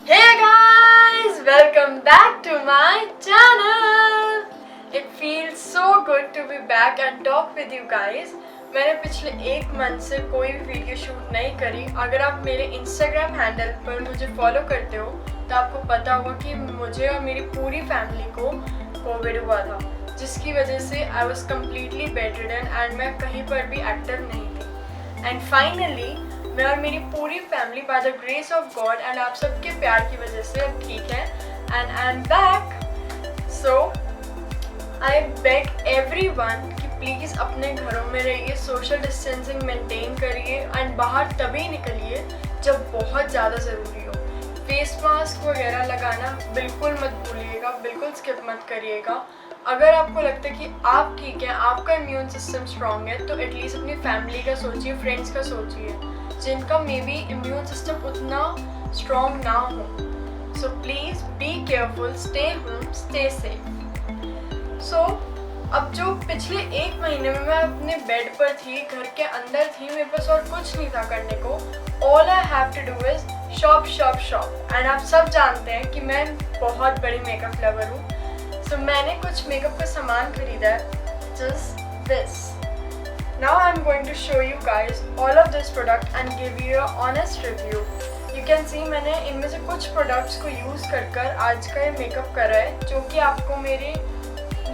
Hey guys, welcome back to my channel. It feels so good to be back and talk with you guys. मैंने पिछले एक month से कोई भी video shoot नहीं करी. अगर आप मेरे इंस्टाग्राम हैंडल पर मुझे फॉलो करते हो तो आपको पता होगा कि मुझे और मेरी पूरी फैमिली को कोविड हुआ था, जिसकी वजह से I was completely bed ridden and मैं कहीं पर भी एक्टिव नहीं थी. एंड फाइनली मैं और मेरी पूरी family by the grace of God and आप सबके प्यार की वजह से अब ठीक है and I am back. So I beg everyone कि प्लीज़ अपने घरों में रहिए, सोशल डिस्टेंसिंग मेंटेन करिए एंड बाहर तभी निकलिए जब बहुत ज़्यादा ज़रूरी हो. फेस मास्क वगैरह लगाना बिल्कुल मत भूलिएगा, बिल्कुल स्किप मत करिएगा. अगर आपको लगता है कि आप ठीक हैं, आपका इम्यून सिस्टम स्ट्रॉन्ग है, तो एटलीस्ट अपनी फैमिली का सोचिए, फ्रेंड्स का सोचिए जिनका मे बी इम्यून सिस्टम उतना स्ट्रॉन्ग ना हो. So please be careful, stay home, stay safe. So अब जो पिछले एक महीने में मैं अपने बेड पर थी, घर के अंदर थी, मेरे पास और कुछ नहीं था करने को. All I have to do is shop shop shop. And आप सब जानते हैं कि मैं बहुत बड़ी मेकअप लवर हूँ. सो मैंने कुछ मेकअप का सामान खरीदा है, just this. Now I'm going to show you guys all of this product and give you a honest review. You can see मैंने इनमें से कुछ प्रोडक्ट्स को यूज़ कर आज का ये मेकअप करा है, जो कि आपको मेरे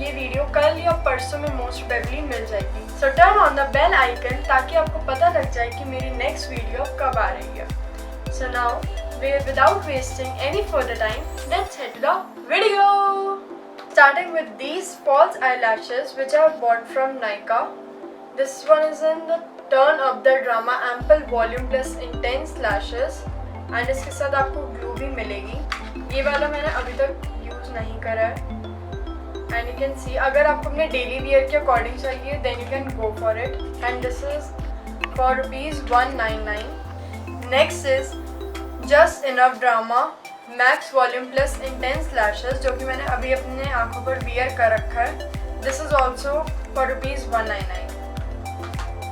ये वीडियो कल या परसों में मोस्ट प्रोबेबली मिल जाएगी. So turn on the bell icon ताकि आपको पता लग जाए कि मेरी नेक्स्ट वीडियो कब आ रही है. So now without wasting any further time, let's head to the video. Starting with these false eyelashes which I have bought from Nykaa. This one is in the Turn Up the Drama Ample Volume Plus Intense Lashes and इसके साथ आपको glue भी मिलेगी. ये वाला मैंने अभी तक यूज़ नहीं करा है. एंड यू कैन सी अगर आपको अपने डेली वियर के अकॉर्डिंग चाहिए then you can go for it. And this is for ₹199. Next is just enough drama max volume plus intense lashes, जो कि मैंने अभी अपने आँखों पर वियर कर रखा है. This is also for ₹199.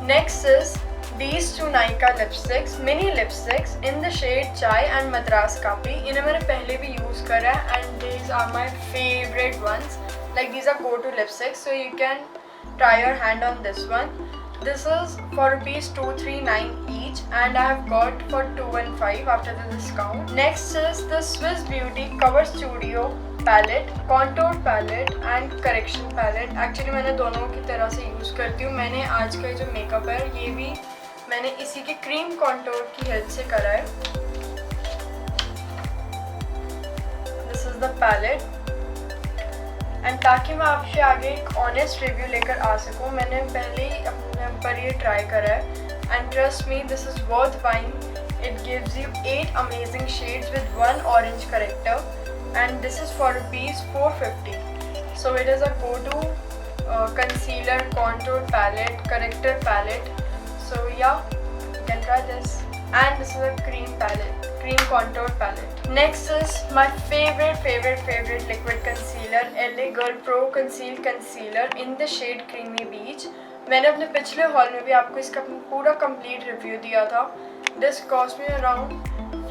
Next is these two Nykaa lipsticks, mini lipsticks in the shade Chai and Madras Kapi. इन्हें मैंने पहले भी use करा है and these are my favorite ones. Like these are go-to lipsticks, so you can try your hand on this one. This is for ₹239 each and I have got for $215 after the discount. Next is the Swiss Beauty Cover Studio palette, contour palette and correction palette. Actually मैंने दोनों की तरह से use करती हूँ. मैंने आज का जो मेकअप है ये भी मैंने इसी के क्रीम कॉन्टोर की हेल्प से करा है. This is the palette. And ताकि मैं आपके आगे एक ऑनेस्ट रिव्यू लेकर आ सकूँ, मैंने पहले ही अपने पर ये ट्राई करा है. And trust me, this is worth buying. It gives you 8 amazing shades with 1 orange character. And this is for ₹450. So it is a go-to concealer, contour palette, corrector palette. So yeah, you can try this. And this is a cream palette, cream contour palette. Next is my favorite liquid concealer, LA Girl Pro Conceal Concealer in the shade Creamy Beach. मैंने अपने पिछले hall में भी आपको इसका पूरा complete review दिया था. This cost me around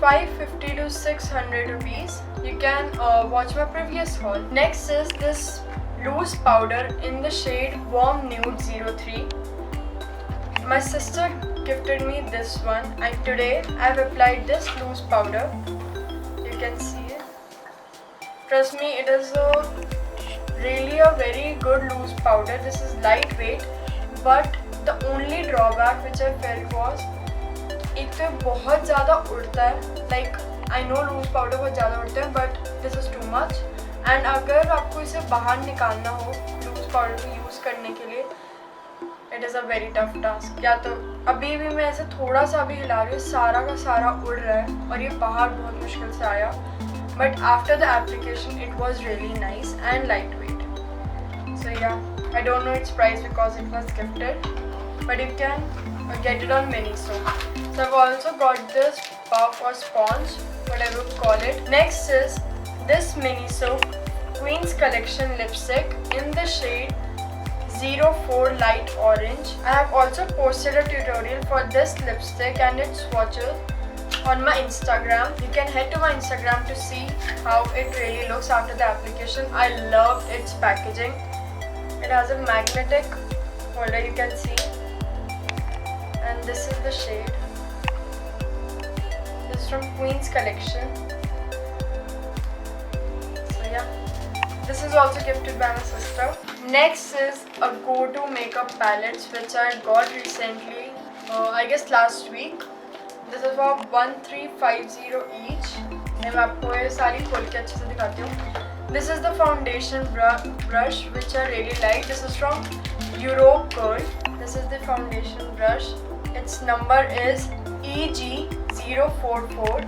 ₹550 to ₹600. You can watch my previous haul. Next is this loose powder in the shade Warm Nude 03. My sister gifted me this one and today I have applied this loose powder. You can see it. Trust me, it is really a very good loose powder. This is lightweight, but the only drawback which I felt was एक तो बहुत ज़्यादा उड़ता है. Like I know loose powder बहुत ज़्यादा उड़ता है, but this is too much. And अगर आपको इसे बाहर निकालना हो लूज पाउडर को यूज़ करने के लिए, it is a very tough task. या तो अभी भी मैं ऐसे थोड़ा सा भी हिला रही हूँ, सारा का सारा उड़ रहा है और ये बाहर बहुत मुश्किल से आया. But after the application it was really nice and light weight. So yeah, I don't know its price because it was gifted, but you can get it on Miniso. So I've also got this puff or sponge, whatever you call it. Next is this Miniso Queen's Collection lipstick in the shade 04 Light Orange. I have also posted a tutorial for this lipstick and its swatches on my Instagram. You can head to my Instagram to see how it really looks after the application. I loved its packaging. It has a magnetic holder, you can see, and this is the shade. This is from Queen's collection. So yeah, this is also gifted by my sister. Next is a go-to makeup palettes which I got recently, I guess last week. This is for 1350 each. मैं आपको ये सारी खोल के अच्छे से दिखाती हूँ. This is the foundation brush which I really like. This is from Europe Girl. This is the foundation brush. Its number is EG044.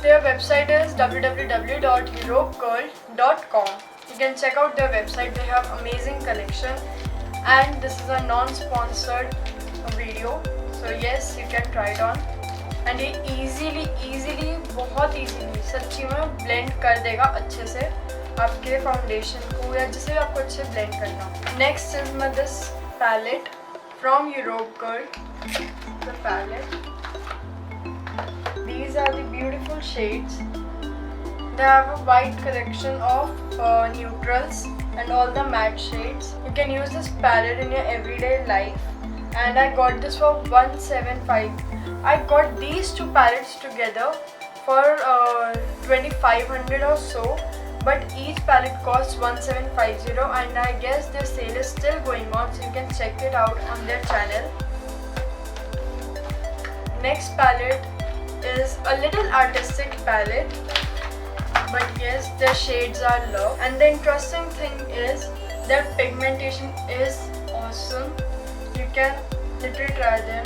Their website is www.europegirl.com. You can check out their website. They have amazing collection, and this is a non-sponsored video. So yes, you can try it on. And ये easily बहुत easily सच्ची में blend कर देगा अच्छे से आपके foundation को या जिसे भी आपको अच्छे blend करना. Next is my this palette from Europe Girl. The palette. These are the beautiful shades. They have a wide collection of neutrals and all the matte shades. You can use this palette in your everyday life. And I got this for 175. I got these two palettes together for 2500 or so, but each palette costs 1750, and I guess their sale is still going on, so you can check it out on their channel. Next palette is a little artistic palette, but yes, their shades are love. And the interesting thing is their pigmentation is awesome. You can literally try them.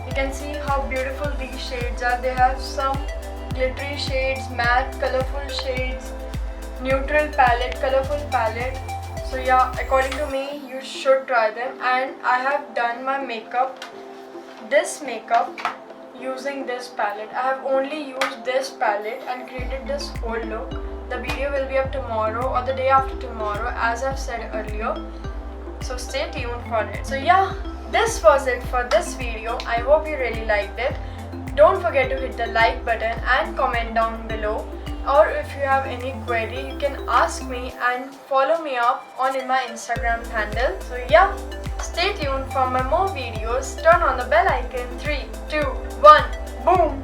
You can see how beautiful these shades are. They have some glittery shades, matte, colorful shades, neutral palette, colorful palette. So yeah, according to me, you should try them. And I have done my makeup, this makeup, using this palette. I have only used this palette and created this whole look. The video will be up tomorrow or the day after tomorrow, as I've said earlier. So stay tuned for it. So yeah, this was it for this video. I hope you really liked it. Don't forget to hit the like button and comment down below. Or if you have any query, you can ask me and follow me up on my Instagram handle. So yeah, stay tuned for my more videos. Turn on the bell icon. 3, 2, 1, boom!